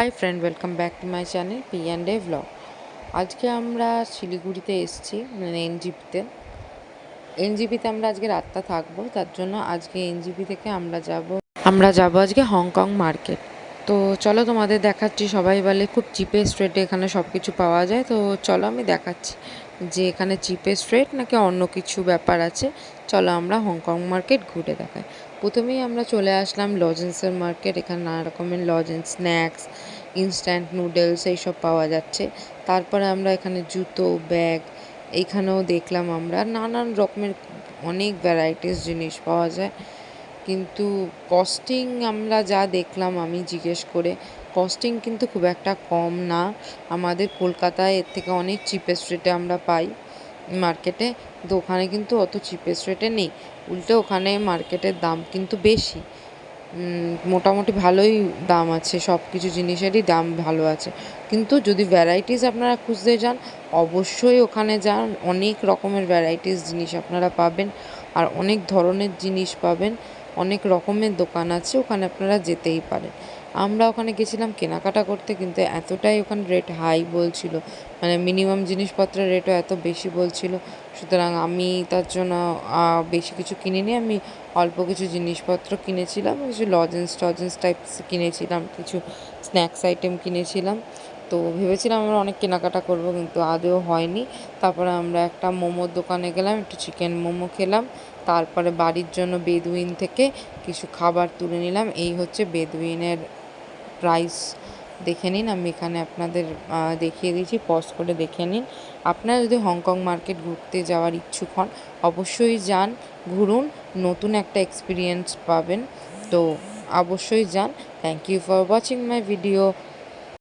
High friend, welcome back to my channel পি&এ vlog. আজকে আমরা শিলিগুড়িতে এসেছি, মানে এনজিপিতে আমরা আজকে রাতটা থাকবো। তার জন্য আজকে এনজিপি থেকে আমরা যাব আজকে হংকং মার্কেট। তো চলো তোমাদের দেখাচ্ছি। সবাই বলে খুব চিপেস্ট রেটে এখানে সব কিছু পাওয়া যায়। তো চলো আমি দেখাচ্ছি যে এখানে চিপেস্ট রেট নাকি অন্য কিছু ব্যাপার আছে। চলো আমরা হংকং মার্কেট ঘুরে দেখাই। প্রথমেই আমরা চলে আসলাম লজেন্সের মার্কেট। এখানে নানা রকমের লজেন্স, স্ন্যাক্স, ইনস্ট্যান্ট নুডলস এইসব পাওয়া যাচ্ছে। তারপরে আমরা এখানে জুতো, ব্যাগ, এইখানেও দেখলাম আমরা নানান রকমের অনেক ভ্যারাইটিস জিনিস পাওয়া যায়। কিন্তু কস্টিং আমরা যা দেখলাম, আমি জিজ্ঞেস করে, কস্টিং কিন্তু খুব একটা কম না। আমাদের কলকাতায় এর থেকে অনেক চিপেস্ট রেটে আমরা পাই মার্কেটে, কিন্তু ওখানে কিন্তু অত চিপেস্ট রেটে নেই। উল্টে ওখানে মার্কেটের দাম কিন্তু বেশি। মোটামুটি ভালোই দাম আছে, সব কিছু জিনিসেরই দাম ভালো আছে। কিন্তু যদি ভ্যারাইটিস আপনারা খুঁজতে যান, অবশ্যই ওখানে যান। অনেক রকমের ভ্যারাইটিস জিনিস আপনারা পাবেন, আর অনেক ধরনের জিনিস পাবেন। অনেক রকমের দোকান আছে, ওখানে আপনারা যেতেই পারেন। আমরা ওখানে গেছিলাম কেনাকাটা করতে, কিন্তু এতটাই ওখানে রেট হাই বলছিল, মানে মিনিমাম জিনিসপত্রের রেটও এত বেশি বলছিল। সুতরাং আমি তার জন্য বেশি কিছু কিনিনি। আমি অল্প কিছু জিনিসপত্র কিনেছিলাম, কিছু লজেন্স টাইপস কিনেছিলাম, কিছু স্ন্যাক্স আইটেম কিনেছিলাম। তো ভেবেছিলাম আমরা অনেক কেনাকাটা করব, কিন্তু আদৌ হয়নি। তারপরে আমরা একটা মোমোর দোকানে গেলাম, একটু চিকেন মোমো খেলাম। তারপরে বাড়ির জন্য বেদুইন থেকে কিছু খাবার তুলে নিলাম। এই হচ্ছে বেদুইনের প্রাইস, দেখে নিন। আমি এখানে আপনাদের দেখিয়ে দিয়েছি, পজ করে দেখে নিন। আপনারা যদি হংকং মার্কেট ঘুরতে যাওয়ার ইচ্ছুক হন, অবশ্যই যান, ঘুরুন, নতুন একটা এক্সপিরিয়েন্স পাবেন। তো অবশ্যই যান। Thank you for watching my video.